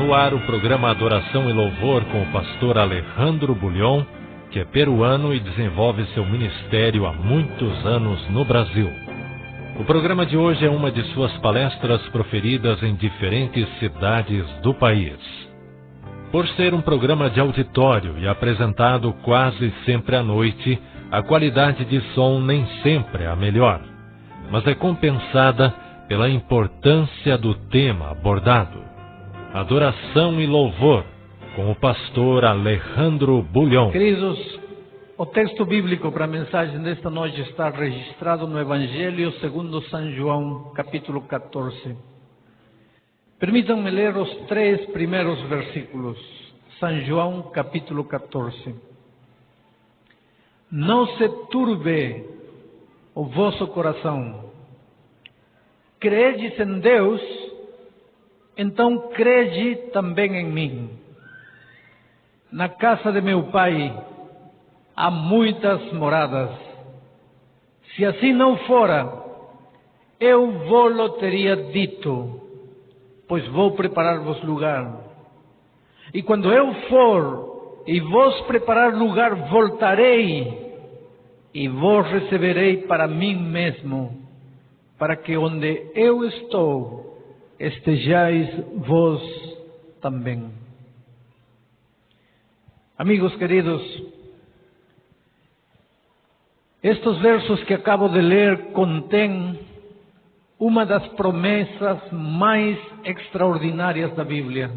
no ar o programa Adoração e Louvor com o pastor Alejandro Bulhon, que é peruano e desenvolve seu ministério há muitos anos no Brasil. O programa de hoje é uma de suas palestras proferidas em diferentes cidades do país. Por ser um programa de auditório e apresentado quase sempre à noite, a qualidade de som nem sempre é a melhor, mas é compensada pela importância do tema abordado. Adoração e Louvor, com o pastor Alejandro Bulhon. Queridos, o texto bíblico para a mensagem desta noite está registrado no Evangelho segundo São João, capítulo 14. Permitam-me ler os 3 primeiros versículos. São João, capítulo 14. Não se turbe o vosso coração. Credes em Deus, então crede também em mim. Na casa de meu Pai há muitas moradas. Se assim não fora, eu vou-lo teria dito, pois vou preparar-vos lugar. E quando eu for e vos preparar lugar, voltarei e vos receberei para mim mesmo, para que onde eu estou, estejais vós também. Amigos queridos, estes versos que acabo de ler contêm uma das promessas mais extraordinárias da Bíblia.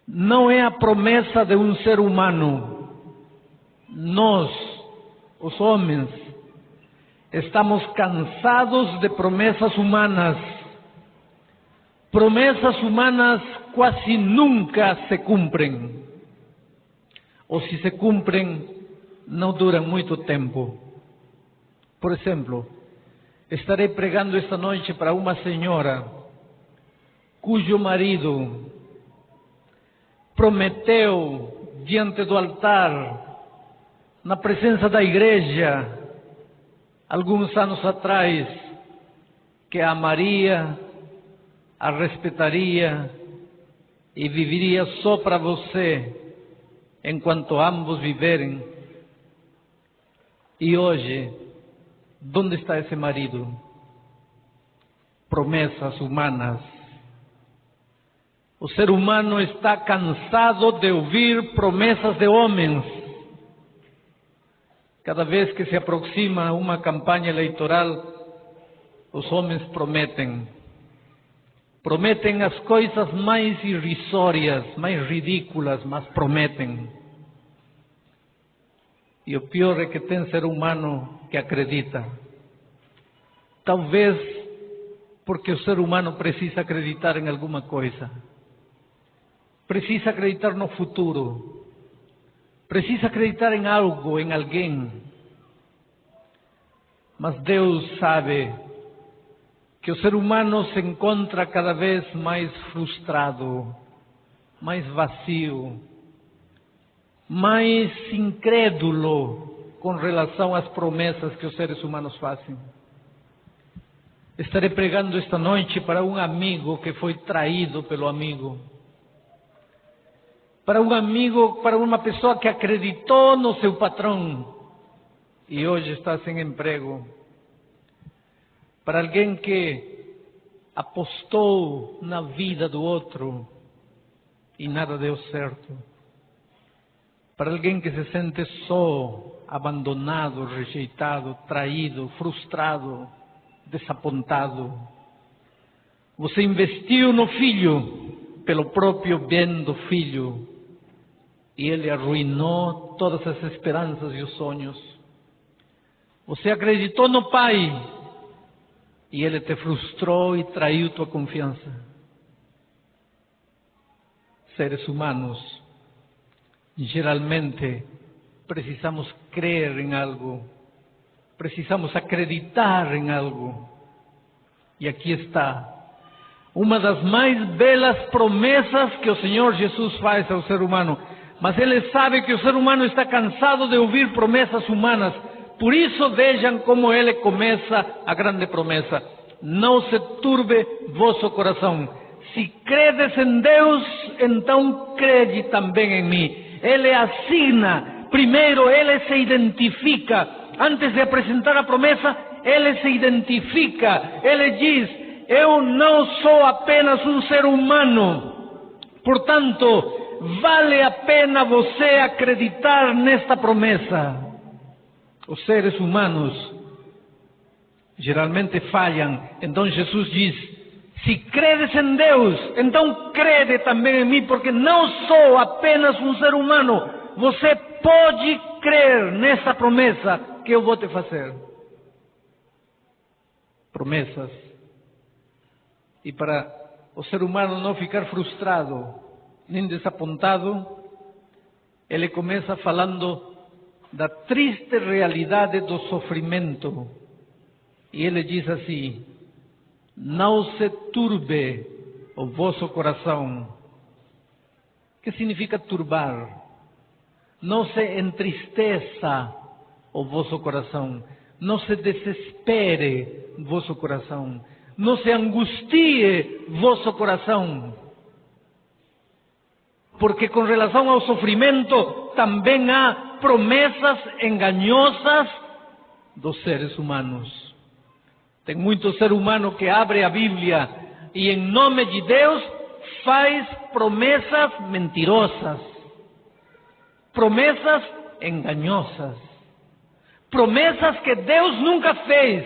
Não é a promessa de um ser humano. Nós, os homens, estamos cansados de promessas humanas. Promessas humanas quase nunca se cumprem. Ou se se cumprem, não duram muito tempo. Por exemplo, estarei pregando esta noite para uma senhora cujo marido prometeu diante do altar, na presença da igreja, alguns anos atrás, que a amaria, a respeitaria e viveria só para você enquanto ambos viverem. E hoje, onde está esse marido? Promessas humanas. O ser humano está cansado de ouvir promessas de homens. Cada vez que se aproxima uma campanha eleitoral, os homens prometem. Prometem as coisas mais irrisórias, mais ridículas, mas prometem. E o pior é que tem ser humano que acredita. Talvez porque o ser humano precisa acreditar em alguma coisa. Precisa acreditar no futuro. Precisa acreditar em algo, em alguém. Mas Deus sabe que o ser humano se encontra cada vez mais frustrado, mais vazio, mais incrédulo com relação às promessas que os seres humanos fazem. Estarei pregando esta noite para um amigo que foi traído pelo amigo. Para um amigo, para uma pessoa que acreditou no seu patrão e hoje está sem emprego. Para alguém que apostou na vida do outro e nada deu certo. Para alguém que se sente só, abandonado, rejeitado, traído, frustrado, desapontado. Você investiu no filho pelo próprio bem do filho e ele arruinou todas as esperanças e os sonhos. Você acreditou no pai e ele te frustrou e traiu tua confiança. Seres humanos, geralmente precisamos crer em algo, precisamos acreditar em algo. E aqui está uma das mais belas promessas que o Senhor Jesus faz ao ser humano. Mas Ele sabe que o ser humano está cansado de ouvir promessas humanas. Por isso vejam como Ele começa a grande promessa. Não se turbe vosso coração. se credes em Deus, então crede também em mim. Ele assina, primeiro ele se identifica, antes de apresentar a promessa, ele se identifica, ele diz: eu não sou apenas um ser humano, portanto, vale a pena você acreditar nesta promessa. Os seres humanos geralmente falham, então Jesus diz: se credes em Deus, então crede também em mim, porque não sou apenas um ser humano, você pode crer nessa promessa que eu vou te fazer. Promessas. E para o ser humano não ficar frustrado nem desapontado, ele começa falando da triste realidade do sofrimento. E ele diz assim: não se turbe o vosso coração. O que significa turbar? Não se entristeça o vosso coração. Não se desespere o vosso coração. Não se angustie vosso coração. Porque com relação ao sofrimento também há promessas enganosas dos seres humanos. Tem muito ser humano que abre a Bíblia e em nome de Deus faz promessas mentirosas, promessas enganosas, promessas que Deus nunca fez.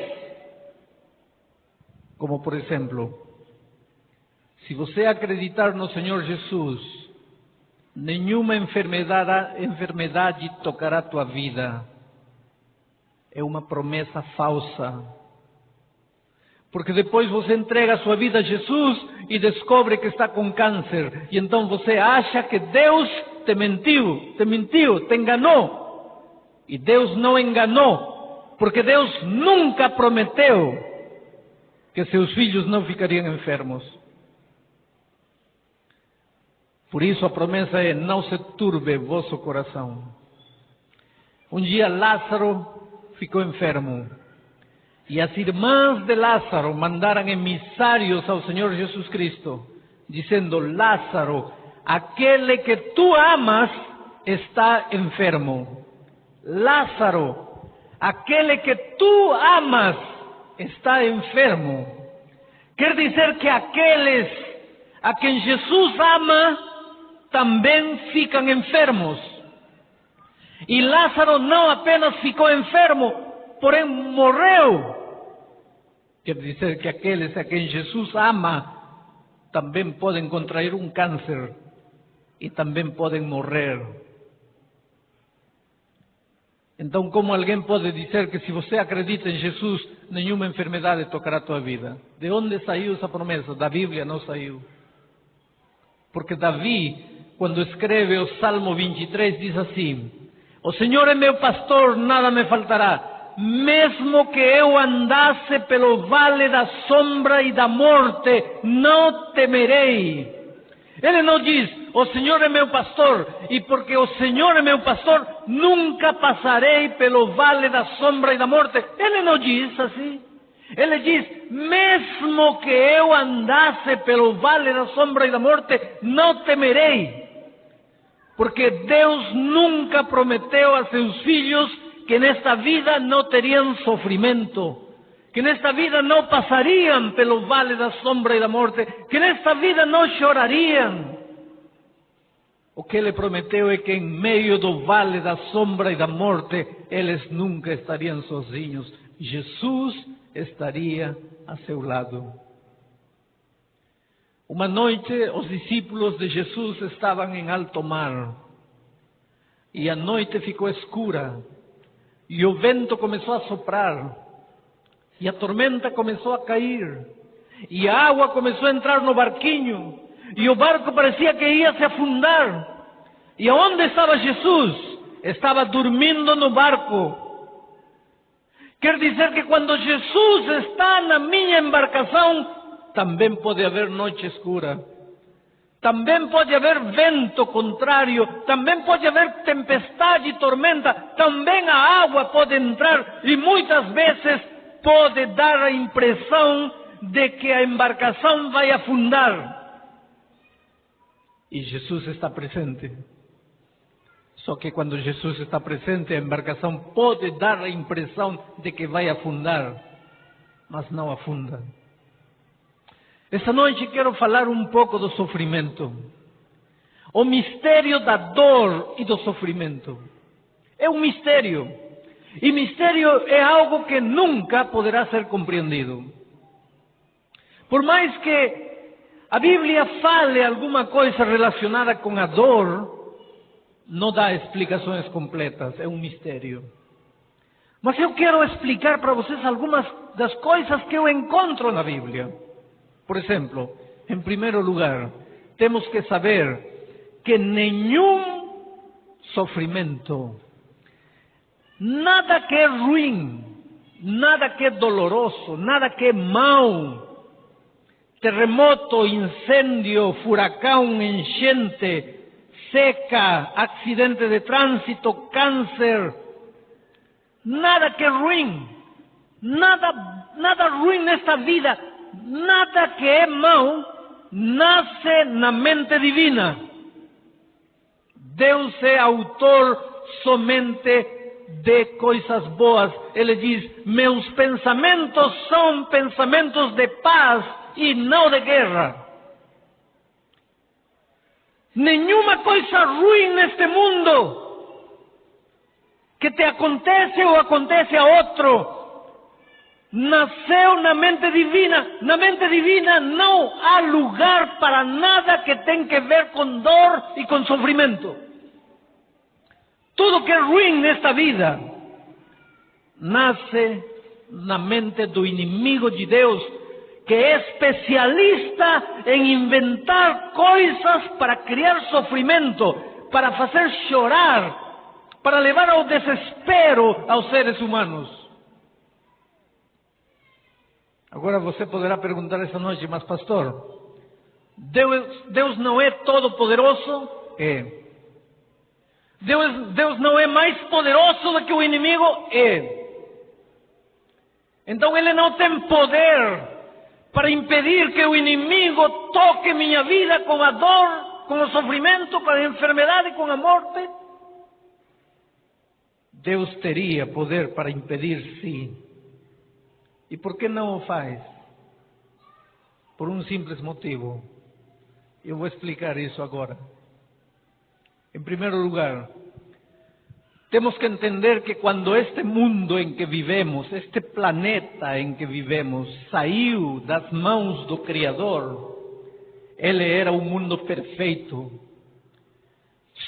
Como por exemplo, se você acreditar no Senhor Jesus, nenhuma enfermidade tocará tua vida. É uma promessa falsa. Porque depois você entrega a sua vida a Jesus e descobre que está com câncer. E então você acha que Deus te mentiu, te enganou. E Deus não enganou, porque Deus nunca prometeu que seus filhos não ficariam enfermos. Por isso a promessa é: não se turbe vosso coração. Um dia Lázaro ficou enfermo. E as irmãs de Lázaro mandaram emissários ao Senhor Jesus Cristo, dizendo: Lázaro, aquele que tu amas, está enfermo. Lázaro, aquele que tu amas, está enfermo. Quer dizer que aqueles a quem Jesus ama também ficam enfermos. E Lázaro não apenas ficou enfermo, porém morreu. Quer dizer que aqueles a quem Jesus ama também podem contrair um câncer e também podem morrer. Então, como alguém pode dizer que se você acredita em Jesus, nenhuma enfermidade tocará a tua vida? De onde saiu essa promessa? Da Bíblia não saiu. Porque Davi, quando escreve o Salmo 23, diz assim: o Senhor é meu pastor, nada me faltará. Mesmo que eu andasse pelo vale da sombra e da morte, não temerei. Ele não diz: o Senhor é meu pastor, e porque o Senhor é meu pastor, nunca passarei pelo vale da sombra e da morte. Ele não diz assim. Ele diz: mesmo que eu andasse pelo vale da sombra e da morte, não temerei. Porque Deus nunca prometeu a seus filhos que nesta vida não teriam sofrimento, que nesta vida não passariam pelo vale da sombra e da morte, que nesta vida não chorariam. O que Ele prometeu é que em meio do vale da sombra e da morte, eles nunca estariam sozinhos. Jesus estaria a seu lado. Uma noite, os discípulos de Jesus estavam em alto mar, e a noite ficou escura, e o vento começou a soprar, e a tormenta começou a cair, e a água começou a entrar no barquinho, e o barco parecia que ia se afundar. E aonde estava Jesus? Estava dormindo no barco. Quer dizer que quando Jesus está na minha embarcação, também pode haver noite escura. Também pode haver vento contrário, também pode haver tempestade e tormenta, também a água pode entrar e muitas vezes pode dar a impressão de que a embarcação vai afundar. e Jesus está presente. Só que quando Jesus está presente, a embarcação pode dar a impressão de que vai afundar, mas não afunda. Esta noite quero falar um pouco do sofrimento. O mistério da dor e do sofrimento. É um mistério. E mistério é algo que nunca poderá ser compreendido. Por mais que a Bíblia fale alguma coisa relacionada com a dor, não dá explicações completas, é um mistério. Mas eu quero explicar para vocês algumas das coisas que eu encontro na Bíblia. Por exemplo, em primeiro lugar, temos que saber que nenhum sofrimento, nada que é ruim, nada que é doloroso, nada que é mau, terremoto, incêndio, furacão, enchente, seca, acidente de trânsito, câncer, nada que é ruim, nada ruim nesta vida, nada que é mau, nasce na mente divina. Deus é autor somente de coisas boas. Ele diz: meus pensamentos são pensamentos de paz e não de guerra. Nenhuma coisa ruim neste mundo que te acontece ou acontece a outro nasceu na mente divina. Na mente divina não há lugar para nada que tem que ver com dor e com sofrimento. Tudo que é ruim nesta vida nasce na mente do inimigo de Deus, que é especialista em inventar coisas para criar sofrimento, para fazer chorar, para levar ao desespero aos seres humanos. Agora você poderá perguntar esta noite: mas pastor, Deus não é todo poderoso? É. Deus não é mais poderoso do que o inimigo? É. Então Ele não tem poder para impedir que o inimigo toque minha vida com a dor, com o sofrimento, com a enfermidade, com a morte? Deus teria poder para impedir, sim. E por que não o faz? Por um simples motivo. Eu vou explicar isso agora. Em primeiro lugar, temos que entender que quando este mundo em que vivemos, este planeta em que vivemos, saiu das mãos do Criador, ele era um mundo perfeito.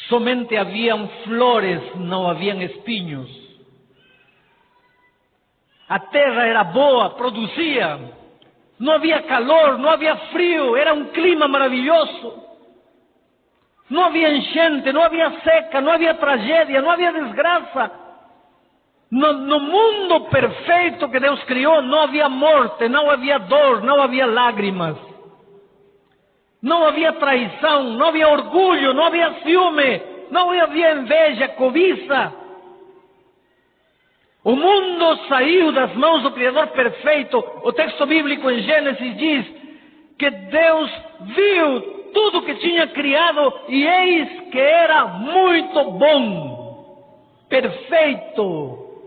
Somente haviam flores, não haviam espinhos. A terra era boa, produzia. Não havia calor, não havia frio, era um clima maravilhoso. Não havia enchente, não havia seca, não havia tragédia, não havia desgraça. No mundo perfeito que Deus criou, não havia morte, não havia dor, não havia lágrimas. Não havia traição, não havia orgulho, não havia ciúme, não havia inveja, cobiça. O mundo saiu das mãos do Criador perfeito. O texto bíblico em Gênesis diz que Deus viu tudo que tinha criado e eis que era muito bom, perfeito,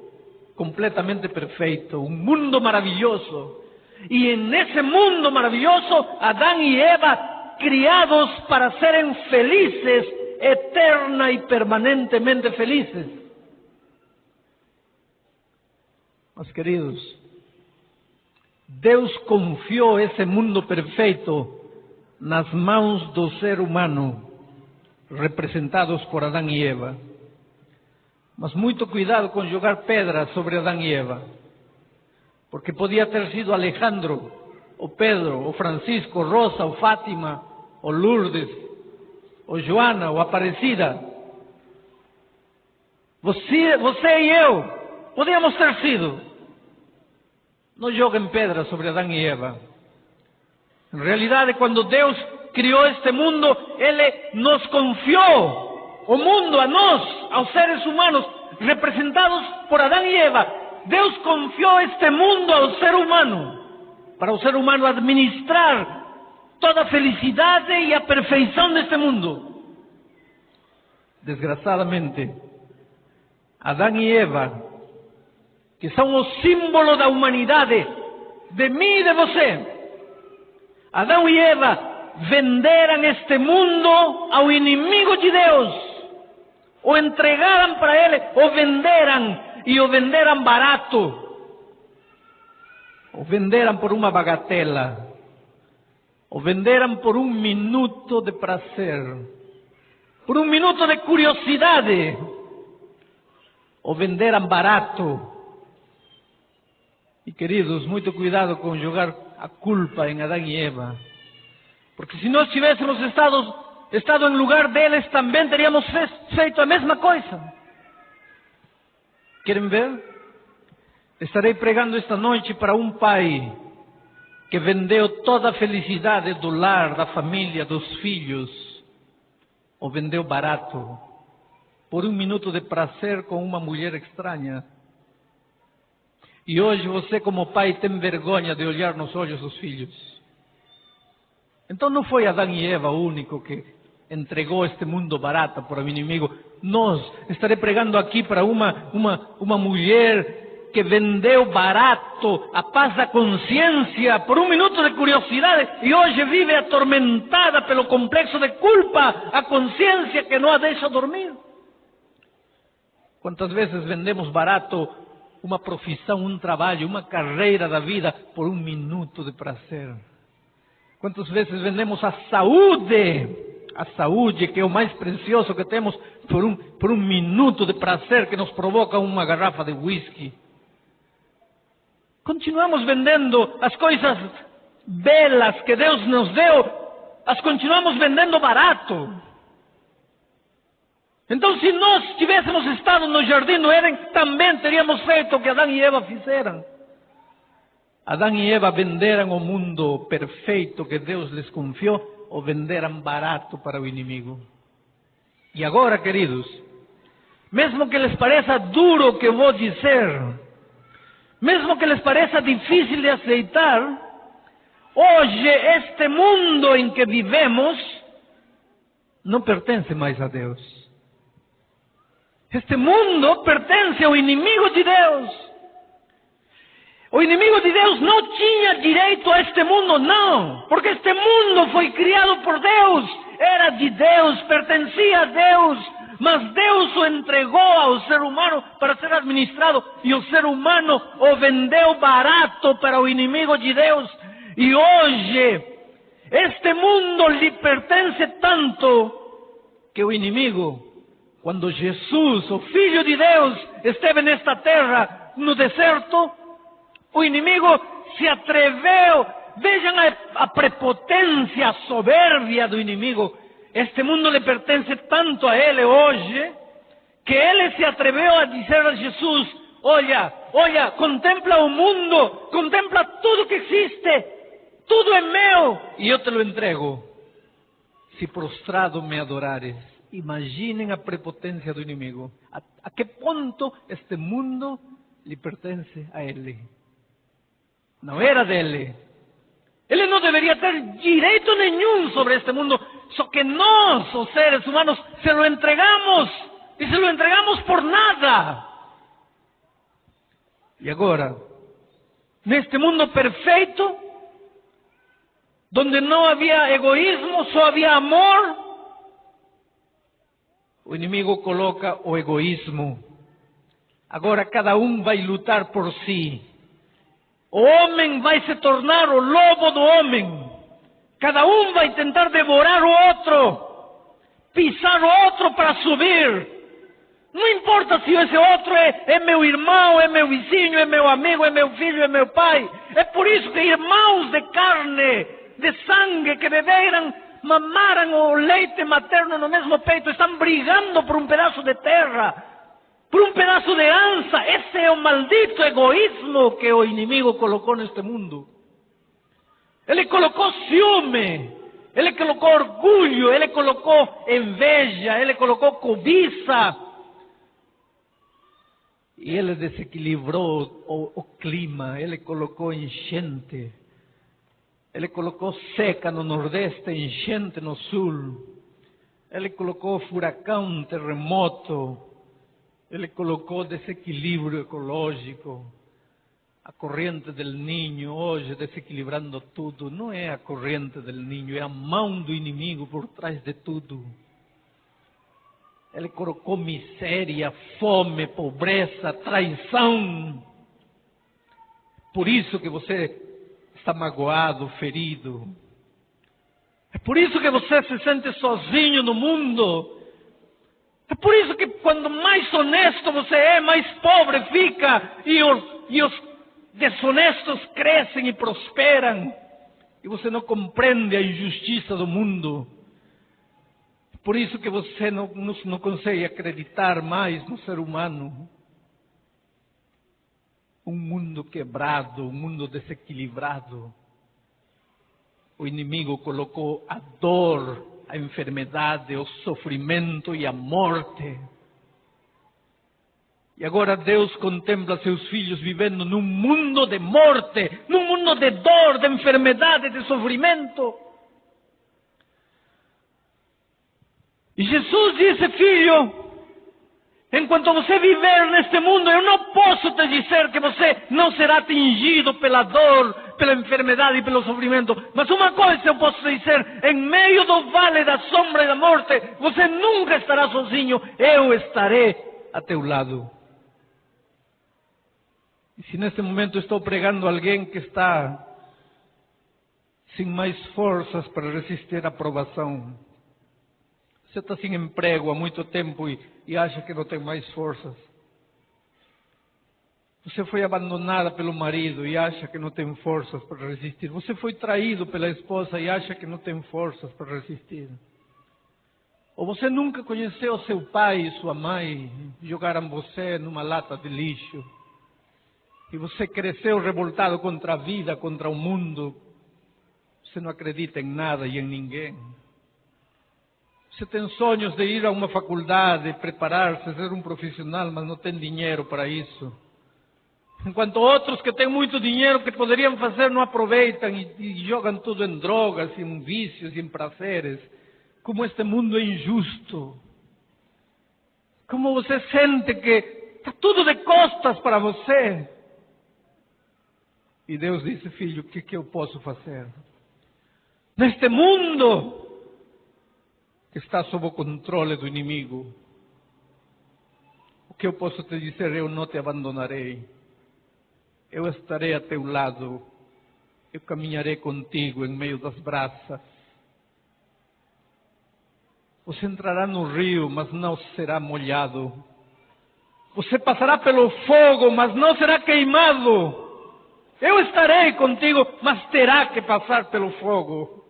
completamente perfeito, um mundo maravilhoso. E nesse mundo maravilhoso, Adão e Eva, criados para serem felizes, eterna e permanentemente felizes. Mas queridos, Deus confiou esse mundo perfeito nas mãos do ser humano, representados por Adão e Eva. Mas muito cuidado com jogar pedras sobre Adão e Eva, porque podia ter sido Alejandro, ou Pedro, ou Francisco, ou Rosa, ou Fátima, ou Lourdes, ou Joana, ou Aparecida. Você e eu podíamos ter sido. Não joguem pedras sobre Adão e Eva. Em realidade, quando Deus criou este mundo, Ele nos confiou o mundo a nós, aos seres humanos, representados por Adão e Eva. Deus confiou este mundo ao ser humano, para o ser humano administrar toda a felicidade e a perfeição deste mundo. Desgraçadamente, Adão e Eva, que são o símbolo da humanidade, de mim e de você, Adão e Eva venderam este mundo ao inimigo de Deus, o entregaram para ele, o venderam, e o venderam barato, o venderam por uma bagatela, o venderam por um minuto de prazer, por um minuto de curiosidade, o venderam barato. E queridos, muito cuidado com jogar a culpa em Adão e Eva, porque se nós tivéssemos estado em lugar deles, também teríamos feito a mesma coisa. Querem ver? Estarei pregando esta noite para um pai que vendeu toda a felicidade do lar, da família, dos filhos, o vendeu barato, por um minuto de prazer com uma mulher estranha. E hoje você, como pai, tem vergonha de olhar nos olhos dos filhos. Então não foi Adão e Eva o único que entregou este mundo barato para o inimigo. Estarei pregando aqui para uma mulher que vendeu barato a paz da consciência por um minuto de curiosidade e hoje vive atormentada pelo complexo de culpa, a consciência que não a deixa dormir. Quantas vezes vendemos barato uma profissão, um trabalho, uma carreira da vida por um minuto de prazer? Quantas vezes vendemos a saúde que é o mais precioso que temos, por um minuto de prazer que nos provoca uma garrafa de whisky? Continuamos vendendo as coisas belas que Deus nos deu, as continuamos vendendo barato. Então, se nós tivéssemos estado no jardim do Éden, também teríamos feito o que Adão e Eva fizeram. Adão e Eva venderam o mundo perfeito que Deus lhes confiou, ou venderam barato para o inimigo. E agora, queridos, mesmo que lhes pareça duro o que eu vou dizer, mesmo que lhes pareça difícil de aceitar, hoje este mundo em que vivemos não pertence mais a Deus. Este mundo pertence ao inimigo de Deus. O inimigo de Deus não tinha direito a este mundo, não, porque este mundo foi criado por Deus, era de Deus, pertencia a Deus, mas Deus o entregou ao ser humano para ser administrado, e o ser humano o vendeu barato para o inimigo de Deus. E hoje, este mundo lhe pertence tanto que o inimigo, quando Jesus, o Filho de Deus, esteve nesta terra, no deserto, o inimigo se atreveu. Vejam a prepotência, a soberbia do inimigo. Este mundo lhe pertence tanto a ele hoje, que ele se atreveu a dizer a Jesus: olha, contempla o mundo, contempla tudo que existe, tudo é meu, e eu te lo entrego, se prostrado me adorares. Imaginem a prepotência do inimigo. A que ponto este mundo lhe pertence a ele? Não era dele. Ele não deveria ter direito nenhum sobre este mundo. Só que nós, os seres humanos, se lo entregamos. E se lo entregamos por nada. E agora, neste mundo perfeito, donde não havia egoísmo, só havia amor, o inimigo coloca o egoísmo. Agora cada um vai lutar por si. O homem vai se tornar o lobo do homem. Cada um vai tentar devorar o outro, pisar o outro para subir. Não importa se esse outro é meu irmão, é meu vizinho, é meu amigo, é meu filho, é meu pai. É por isso que irmãos de carne, de sangue, que beberam, mamaram o leite materno no mesmo peito, estão brigando por um pedaço de terra, por um pedaço de ança. Esse é o maldito egoísmo que o inimigo colocou neste mundo. Ele colocou ciúme, ele colocou orgulho, ele colocou inveja, ele colocou cobiça. E ele desequilibrou o clima, ele colocou enchente. Ele colocou seca no Nordeste, enchente no Sul. Ele colocou furacão, terremoto. Ele colocou desequilíbrio ecológico. A corrente del Niño hoje desequilibrando tudo. Não é a corrente del Niño, é a mão do inimigo por trás de tudo. Ele colocou miséria, fome, pobreza, traição. Por isso que você está magoado, ferido. É por isso que você se sente sozinho no mundo. É por isso que quando mais honesto você é, mais pobre fica. E os desonestos crescem e prosperam. E você não compreende a injustiça do mundo. É por isso que você não consegue acreditar mais no ser humano. Um mundo quebrado, um mundo desequilibrado. O inimigo colocou a dor, a enfermidade, o sofrimento e a morte. E agora Deus contempla seus filhos vivendo num mundo de morte, num mundo de dor, de enfermidade, de sofrimento. E Jesus disse: filho, enquanto você viver neste mundo, eu não posso te dizer que você não será atingido pela dor, pela enfermidade e pelo sofrimento. Mas uma coisa eu posso te dizer: em meio do vale da sombra e da morte, você nunca estará sozinho. Eu estarei a teu lado. E se neste momento estou pregando a alguém que está sem mais forças para resistir à provação, você está sem emprego há muito tempo e acha que não tem mais forças. Você foi abandonada pelo marido e acha que não tem forças para resistir. Você foi traído pela esposa e acha que não tem forças para resistir. Ou você nunca conheceu seu pai e sua mãe, jogaram você numa lata de lixo. E você cresceu revoltado contra a vida, contra o mundo. Você não acredita em nada e em ninguém. Você tem sonhos de ir a uma faculdade, preparar-se, ser um profissional, mas não tem dinheiro para isso. Enquanto outros que têm muito dinheiro, que poderiam fazer, não aproveitam e jogam tudo em drogas, em vícios, em prazeres. Como este mundo é injusto. Como você sente que está tudo de costas para você. E Deus disse: filho, o que eu posso fazer? Neste mundo que está sob o controle do inimigo, o que eu posso te dizer: eu não te abandonarei. Eu estarei a teu lado. Eu caminharei contigo em meio das brasas. Você entrará no rio, mas não será molhado. Você passará pelo fogo, mas não será queimado. Eu estarei contigo, mas terá que passar pelo fogo.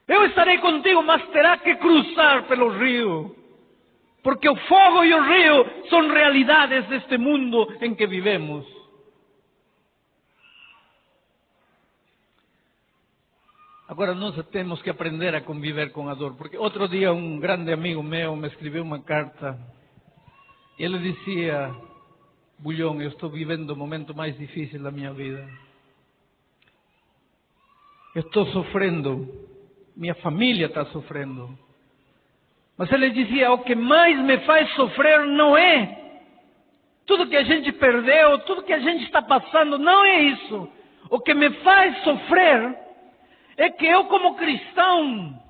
Eu estarei contigo, mas terá que cruzar pelo rio. Porque o fogo e o rio são realidades deste mundo em que vivemos. Agora nós temos que aprender a conviver com a dor. Porque outro dia um grande amigo meu me escreveu uma carta. E ele dizia: Bulhão, eu estou vivendo o momento mais difícil da minha vida. Eu estou sofrendo. Minha família está sofrendo. Mas ele dizia: o que mais me faz sofrer não é tudo que a gente perdeu, tudo que a gente está passando, não é isso. O que me faz sofrer é que eu, como cristão,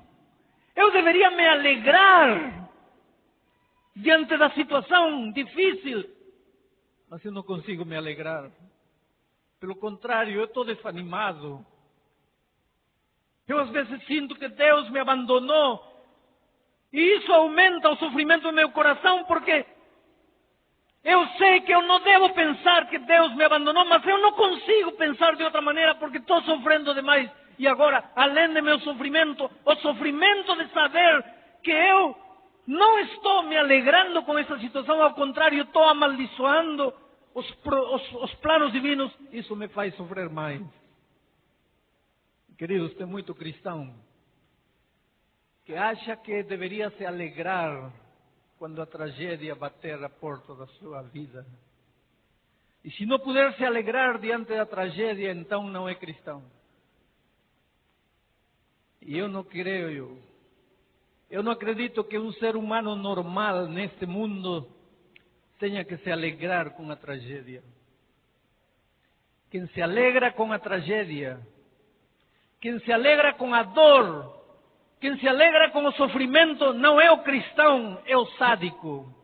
eu deveria me alegrar diante da situação difícil. Mas eu não consigo me alegrar. Pelo contrário, eu estou desanimado. Eu às vezes sinto que Deus me abandonou. E isso aumenta o sofrimento do meu coração, porque eu sei que eu não devo pensar que Deus me abandonou, mas eu não consigo pensar de outra maneira, porque estou sofrendo demais. E agora, além do meu sofrimento, o sofrimento de saber que eu não estou me alegrando com essa situação, ao contrário, estou amaldiçoando os planos divinos, isso me faz sofrer mais. Queridos, tem muito cristão que acha que deveria se alegrar quando a tragédia bater a porta da sua vida. E se não puder se alegrar diante da tragédia, então não é cristão. E eu não acredito que um ser humano normal neste mundo tenha que se alegrar com a tragédia. Quem se alegra com a tragédia, quem se alegra com a dor, quem se alegra com o sofrimento, não é o cristão, é o sádico.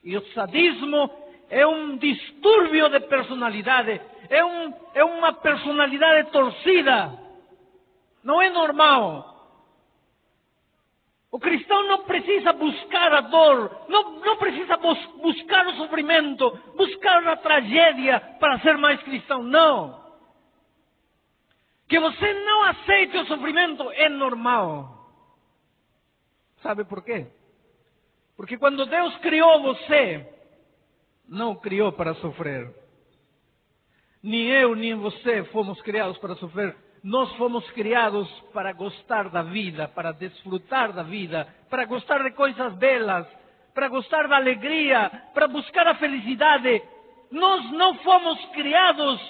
E o sadismo é um distúrbio de personalidade, é uma personalidade torcida, não é normal. O cristão não precisa buscar a dor, não precisa buscar o sofrimento, buscar a tragédia para ser mais cristão, não. Que você não aceite o sofrimento é normal. Sabe por quê? Porque quando Deus criou você, não o criou para sofrer. Nem eu, nem você fomos criados para sofrer. Nós fomos criados para gostar da vida, para desfrutar da vida, para gostar de coisas belas, para gostar da alegria, para buscar a felicidade. Nós não fomos criados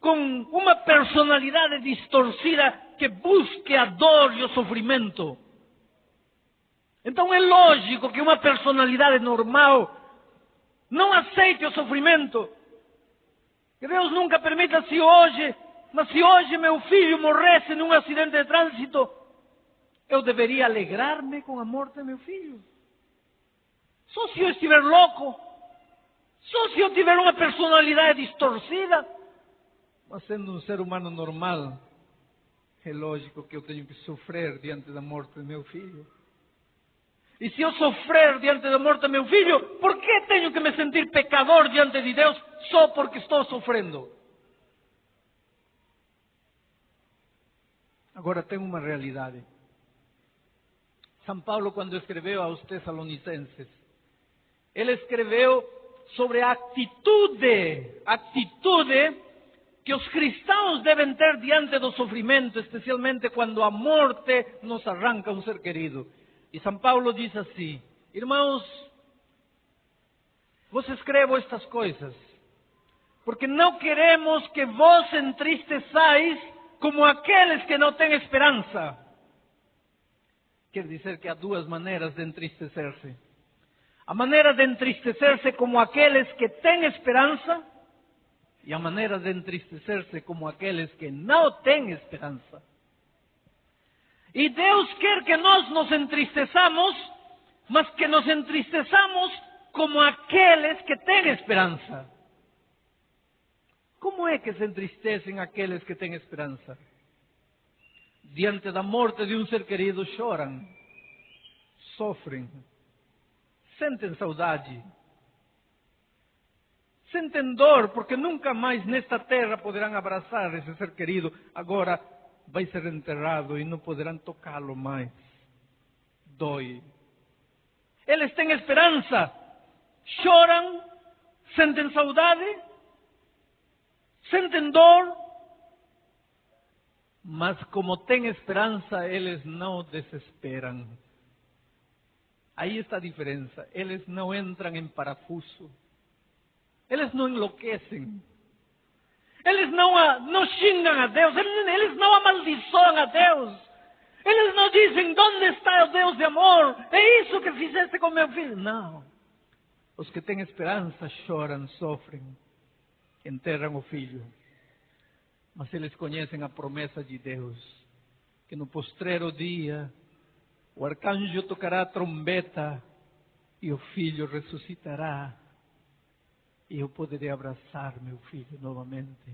com uma personalidade distorcida que busque a dor e o sofrimento. Então é lógico que uma personalidade normal não aceite o sofrimento. Que Deus nunca permita se hoje meu filho morresse num acidente de trânsito, eu deveria alegrar-me com a morte de meu filho. Só se eu estiver louco, só se eu tiver uma personalidade distorcida. Mas sendo um ser humano normal, é lógico que eu tenho que sofrer diante da morte de meu filho. E se eu sofrer diante da morte de meu filho, por que tenho que me sentir pecador diante de Deus só porque estou sofrendo? Agora tem uma realidade. São Paulo, quando escreveu aos Tessalonicenses, ele escreveu sobre a atitude que os cristãos devem ter diante do sofrimento, especialmente quando a morte nos arranca um ser querido. E São Paulo diz assim: irmãos, vos escrevo estas coisas, porque não queremos que vos entristeçais como aqueles que não têm esperança. Quer dizer que há duas maneiras de entristecer-se. A maneira de entristecer-se como aqueles que têm esperança, e a maneira de entristecer-se como aqueles que não têm esperança. E Deus quer que nós nos entristeçamos, mas que nos entristeçamos como aqueles que têm esperança. Como é que se entristecem aqueles que têm esperança? Diante da morte de um ser querido choram, sofrem, sentem saudade, sentem dor, porque nunca mais nesta terra poderão abraçar esse ser querido. Agora vai ser enterrado e não poderão tocá-lo mais. Dói. Eles têm esperança, choram, sentem saudade, sentem dor, mas como têm esperança, eles não desesperam. Aí está a diferença. Eles não entram em parafuso. Eles não enlouquecem. Eles não xingam a Deus, eles não amaldiçoam a Deus. Eles não dizem: onde está o Deus de amor? É isso que fizeste com meu filho. Não. Os que têm esperança choram, sofrem, enterram o filho. Mas eles conhecem a promessa de Deus, que no postreiro dia o arcanjo tocará a trombeta e o filho ressuscitará. E eu poderei abraçar meu filho novamente.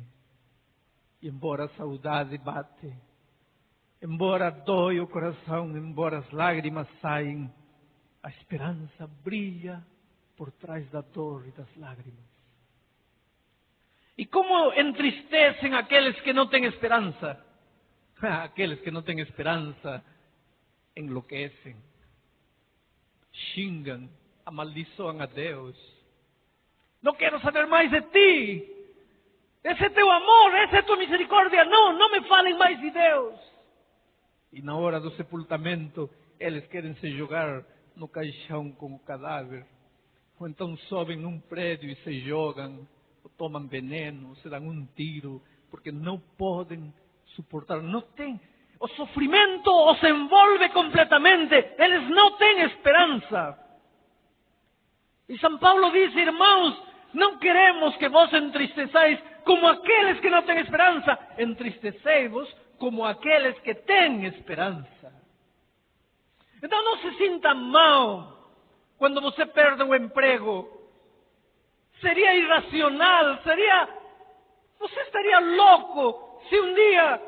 E embora a saudade bate, embora dói o coração, embora as lágrimas saem, a esperança brilha por trás da dor e das lágrimas. E como entristecem aqueles que não têm esperança? Aqueles que não têm esperança enlouquecem, xingam, amaldiçoam a Deus. Não quero saber mais de ti. Esse é teu amor, essa é tua misericórdia. Não me falem mais de Deus. E na hora do sepultamento, eles querem se jogar no caixão com o cadáver. Ou então sobem num prédio e se jogam, ou tomam veneno, ou se dão um tiro, porque não podem suportar. Não tem. O sofrimento os envolve completamente. Eles não têm esperança. E São Paulo diz, irmãos, não queremos que vos entristeçais como aqueles que não têm esperança. Entristecei-vos como aqueles que têm esperança. Então não se sinta mal quando você perde o emprego. Seria irracional, você estaria louco se um dia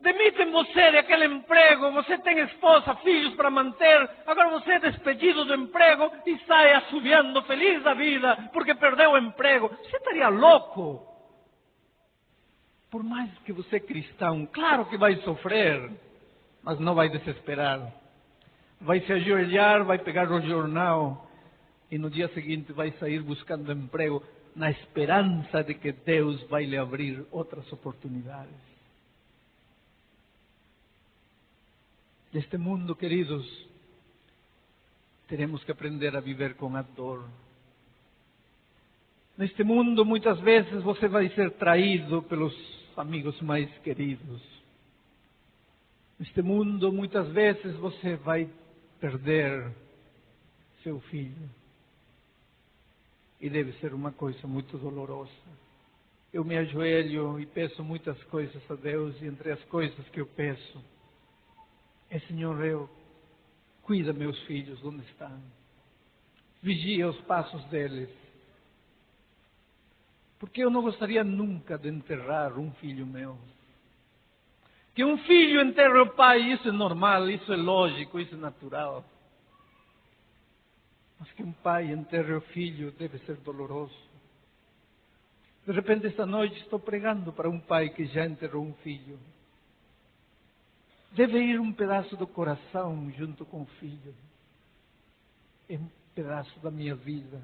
demitem você daquele emprego, você tem esposa, filhos para manter, agora você é despedido do emprego e sai assobiando feliz da vida porque perdeu o emprego. Você estaria louco. Por mais que você é cristão, claro que vai sofrer, mas não vai desesperar. Vai se ajoelhar, vai pegar o jornal e no dia seguinte vai sair buscando emprego na esperança de que Deus vai lhe abrir outras oportunidades. Neste mundo, queridos, teremos que aprender a viver com a dor. Neste mundo, muitas vezes, você vai ser traído pelos amigos mais queridos. Neste mundo, muitas vezes, você vai perder seu filho. E deve ser uma coisa muito dolorosa. Eu me ajoelho e peço muitas coisas a Deus, e entre as coisas que eu peço, Senhor, cuida meus filhos onde estão. Vigia os passos deles. Porque eu não gostaria nunca de enterrar um filho meu. Que um filho enterre o pai, isso é normal, isso é lógico, isso é natural. Mas que um pai enterre o filho deve ser doloroso. De repente, esta noite, estou pregando para um pai que já enterrou um filho. Deve ir um pedaço do coração junto com o filho. É um pedaço da minha vida.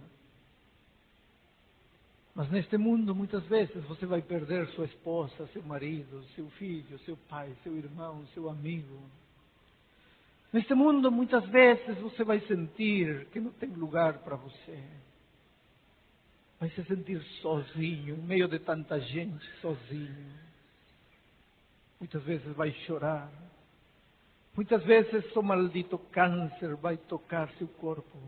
Mas neste mundo, muitas vezes, você vai perder sua esposa, seu marido, seu filho, seu pai, seu irmão, seu amigo. Neste mundo, muitas vezes, você vai sentir que não tem lugar para você. Vai se sentir sozinho, em meio de tanta gente, sozinho. Muitas vezes vai chorar. Muitas vezes o maldito câncer vai tocar seu corpo.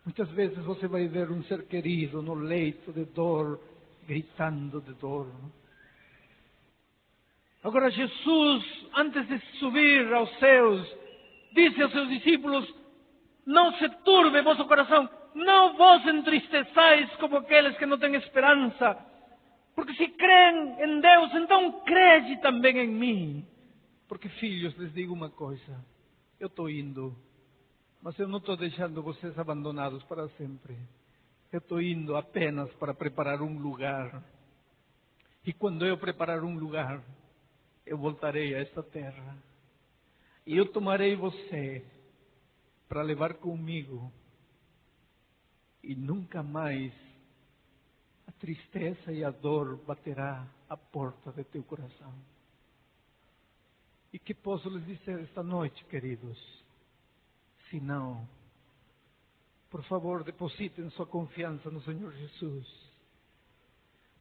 Muitas vezes você vai ver um ser querido no leito de dor, gritando de dor. Agora Jesus, antes de subir aos céus, disse aos seus discípulos, não se turbe vosso coração, não vos entristeçais como aqueles que não têm esperança. Porque se creem em Deus, então crede também em mim. Porque, filhos, lhes digo uma coisa. Eu estou indo, mas eu não estou deixando vocês abandonados para sempre. Eu estou indo apenas para preparar um lugar. E quando eu preparar um lugar, eu voltarei a esta terra. E eu tomarei você para levar comigo. E nunca mais a tristeza e a dor baterá à porta de teu coração. E que posso lhes dizer esta noite, queridos? Se não, por favor, depositem sua confiança no Senhor Jesus.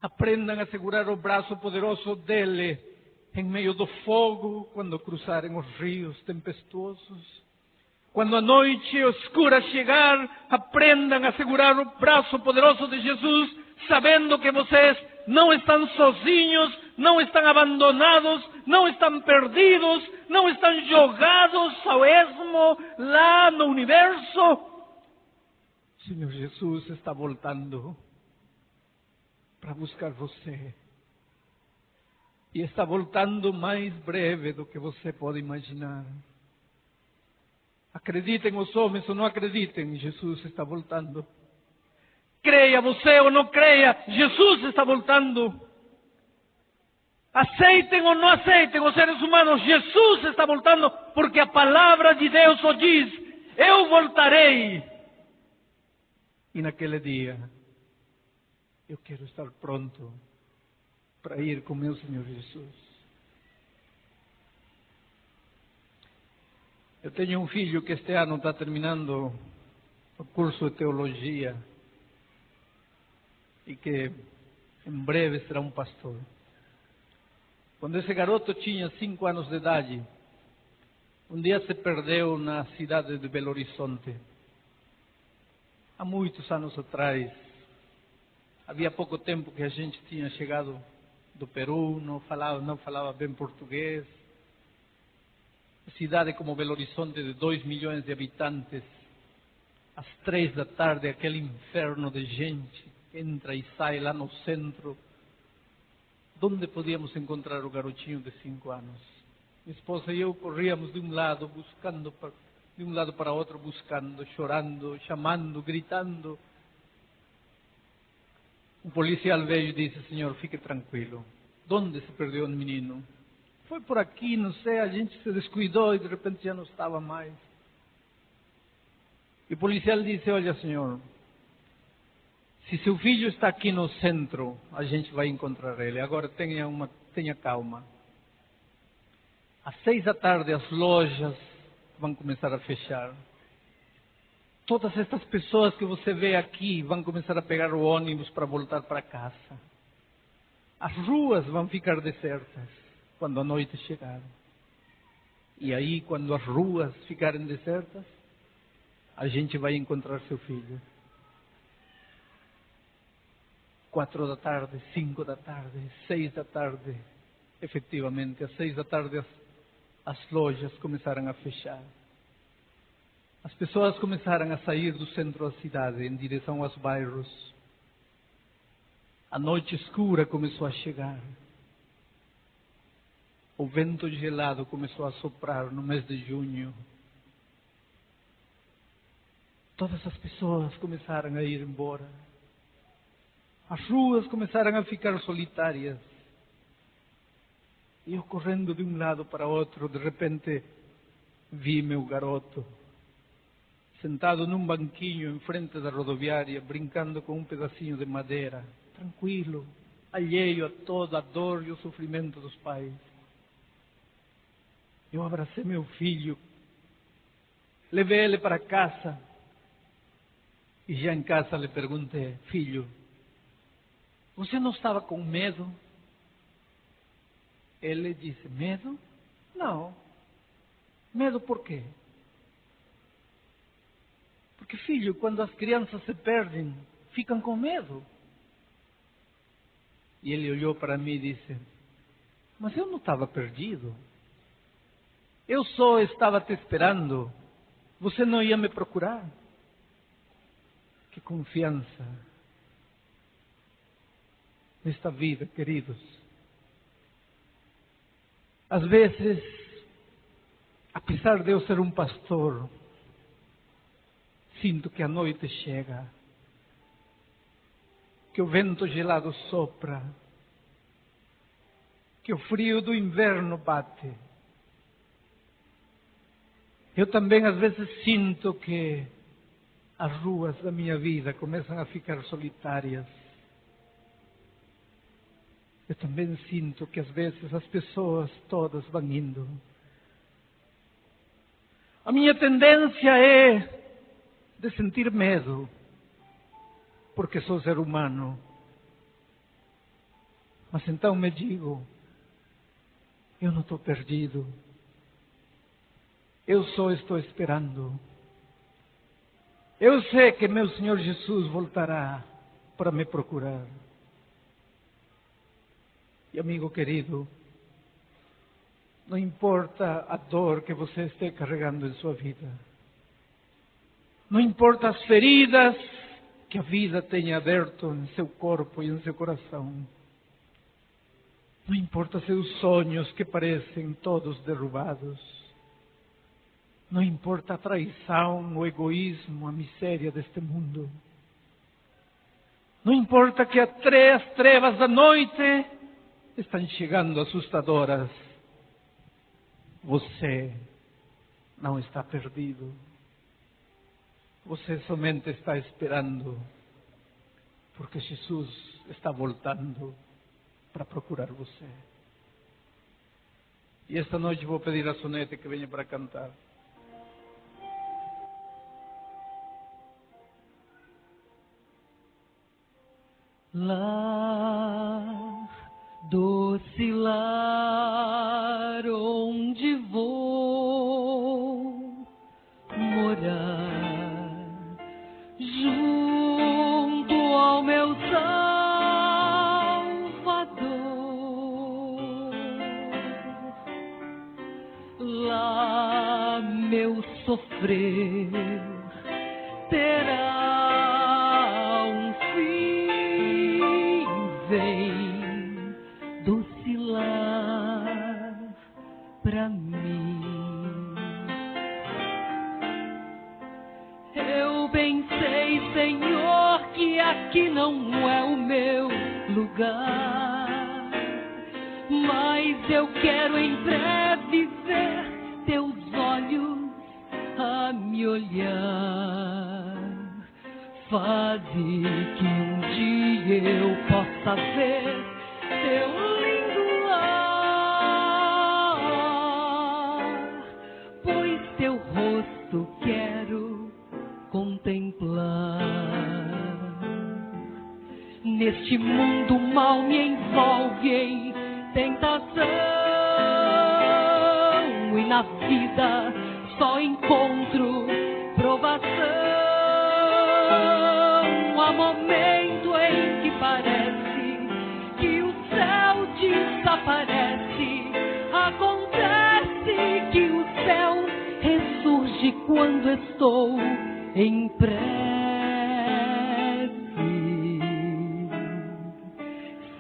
Aprendam a segurar o braço poderoso dele em meio do fogo, quando cruzarem os rios tempestuosos. Quando a noite escura chegar, aprendam a segurar o braço poderoso de Jesus, sabendo que vocês não estão sozinhos, não estão abandonados, não estão perdidos, não estão jogados ao esmo lá no universo. O Senhor Jesus está voltando para buscar você. E está voltando mais breve do que você pode imaginar. Acreditem os homens ou não acreditem, Jesus está voltando. Creia você ou não creia, Jesus está voltando. Aceitem ou não aceitem os seres humanos, Jesus está voltando, porque a palavra de Deus o diz, eu voltarei. E naquele dia, eu quero estar pronto para ir com meu Senhor Jesus. Eu tenho um filho que este ano está terminando o curso de teologia e que em breve será um pastor. Quando esse garoto tinha 5 anos de idade, um dia se perdeu na cidade de Belo Horizonte. Há muitos anos atrás, havia pouco tempo que a gente tinha chegado do Peru, não falava bem português. A cidade como Belo Horizonte, de 2 milhões de habitantes, às 3 da tarde, aquele inferno de gente que entra e sai lá no centro. Onde podíamos encontrar o garotinho de 5 anos? Minha esposa e eu corríamos de um lado para outro, buscando, chorando, chamando, gritando. Um policial veio e disse: senhor, fique tranquilo. Onde se perdeu o menino? Foi por aqui, não sei, a gente se descuidou e de repente já não estava mais. E o policial disse: olha, senhor, se seu filho está aqui no centro, a gente vai encontrar ele. Agora tenha calma. Às 6 da tarde as lojas vão começar a fechar. Todas estas pessoas que você vê aqui vão começar a pegar o ônibus para voltar para casa. As ruas vão ficar desertas quando a noite chegar. E aí, quando as ruas ficarem desertas, a gente vai encontrar seu filho. 4 da tarde, 5 da tarde, 6 da tarde. Efetivamente, às 6 da tarde as lojas começaram a fechar. As pessoas começaram a sair do centro da cidade em direção aos bairros. A noite escura começou a chegar. O vento gelado começou a soprar no mês de junho. Todas as pessoas começaram a ir embora. As ruas começaram a ficar solitárias. E eu correndo de um lado para outro, de repente vi meu garoto sentado num banquinho em frente da rodoviária, brincando com um pedacinho de madeira, tranquilo, alheio a toda a dor e o sofrimento dos pais. Eu abracei meu filho, levei ele para casa e já em casa lhe perguntei: filho, você não estava com medo? Ele disse: medo? Não. Medo por quê? Porque, filho, quando as crianças se perdem, ficam com medo. E ele olhou para mim e disse: mas eu não estava perdido. Eu só estava te esperando. Você não ia me procurar. Que confiança nesta vida, queridos. Às vezes, apesar de eu ser um pastor, sinto que a noite chega, que o vento gelado sopra, que o frio do inverno bate. Eu também às vezes sinto que as ruas da minha vida começam a ficar solitárias. Eu também sinto que às vezes as pessoas todas vão indo. A minha tendência é de sentir medo, porque sou ser humano. Mas então me digo: eu não estou perdido. Eu só estou esperando. Eu sei que meu Senhor Jesus voltará para me procurar. E amigo querido, não importa a dor que você esteja carregando em sua vida, não importa as feridas que a vida tenha aberto em seu corpo e em seu coração, não importa seus sonhos que parecem todos derrubados, não importa a traição, o egoísmo, a miséria deste mundo, não importa que as trevas da noite estão chegando assustadoras, você não está perdido. Você somente está esperando, porque Jesus está voltando para procurar você. E esta noite vou pedir a Sonete que venha para cantar. Lá, doce lá, junto ao meu Salvador. Lá meu sofrer terá um fim, vem doce lar pra mim. Eu bem sei, Senhor, que aqui não é o meu lugar, mas eu quero em breve ver teus olhos a me olhar. Faze que um dia eu possa ver teu lindo lar, pois teu rosto quero contemplar. Neste mundo mal me envolve em tentação, e na vida só encontro provação. Há momento em que parece que o céu desaparece. Acontece que o céu ressurge quando estou em prece.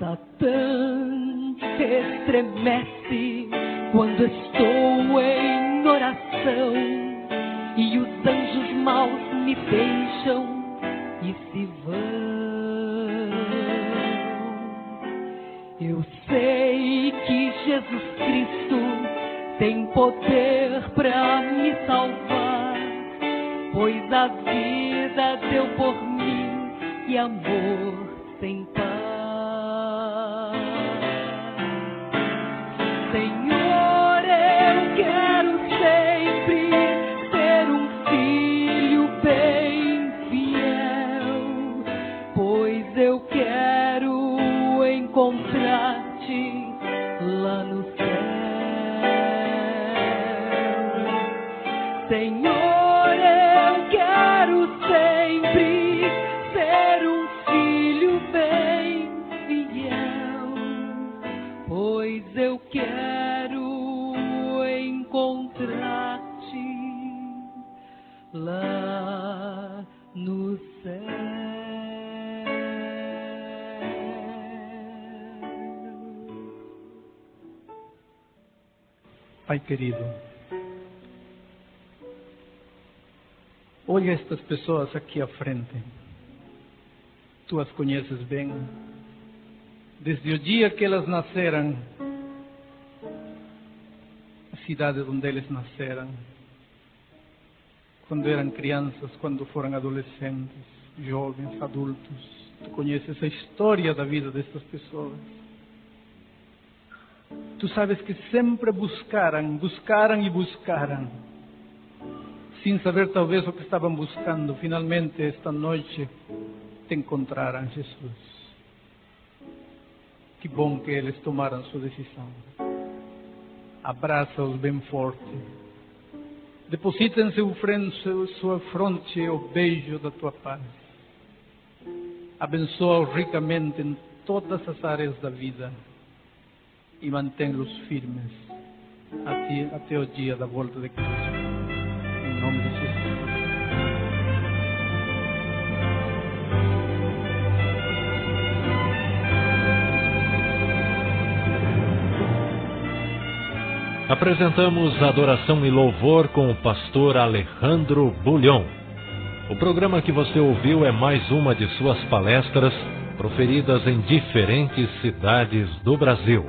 Satã estremece quando estou em oração, e os anjos maus me deixam e se vão. Eu sei que Jesus Cristo tem poder pra me salvar, pois a vida deu por mim e amor sem par. Senhor, eu quero sempre ser um filho bem fiel, pois eu quero encontrar-te lá no céu. Senhor, eu quero sempre ser um filho bem fiel, pois eu quero encontrar-te lá no céu. Pai querido, olha estas pessoas aqui à frente. Tu as conheces bem. Desde o dia que elas nasceram, a cidade onde eles nasceram, quando eram crianças, quando foram adolescentes, jovens, adultos. Tu conheces a história da vida destas pessoas. Tu sabes que sempre buscaram, sem saber talvez o que estavam buscando. Finalmente, esta noite, te encontraram, Jesus. Que bom que eles tomaram sua decisão. Abraça-os bem forte. Deposita em sua fronte o beijo da tua paz. Abençoa-os ricamente em todas as áreas da vida e mantém-los firmes até o dia da volta de Cristo. Em nome de Jesus. Apresentamos Adoração e Louvor com o pastor Alejandro Bullion. O programa que você ouviu é mais uma de suas palestras proferidas em diferentes cidades do Brasil.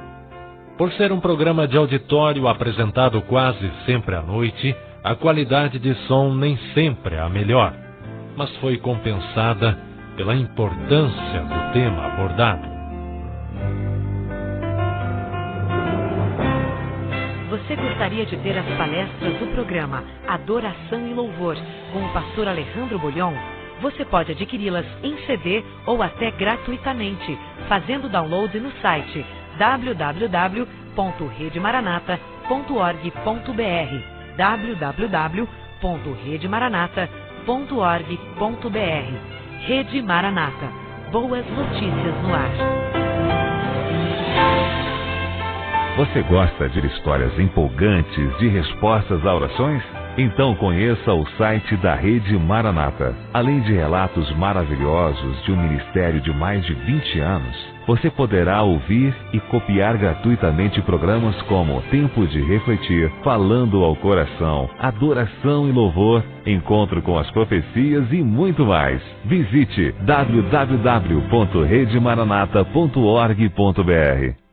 Por ser um programa de auditório apresentado quase sempre à noite, a qualidade de som nem sempre é a melhor, mas foi compensada pela importância do tema abordado. Você gostaria de ter as palestras do programa Adoração e Louvor com o pastor Alejandro Bullion? Você pode adquiri-las em CD ou até gratuitamente, fazendo download no site www.redemaranata.org.br www.redemaranata.org.br Rede Maranata. Boas notícias no ar. Você gosta de histórias empolgantes de respostas a orações? Então conheça o site da Rede Maranata. Além de relatos maravilhosos de um ministério de mais de 20 anos, você poderá ouvir e copiar gratuitamente programas como Tempo de Refletir, Falando ao Coração, Adoração e Louvor, Encontro com as Profecias e muito mais. Visite www.redemaranata.org.br.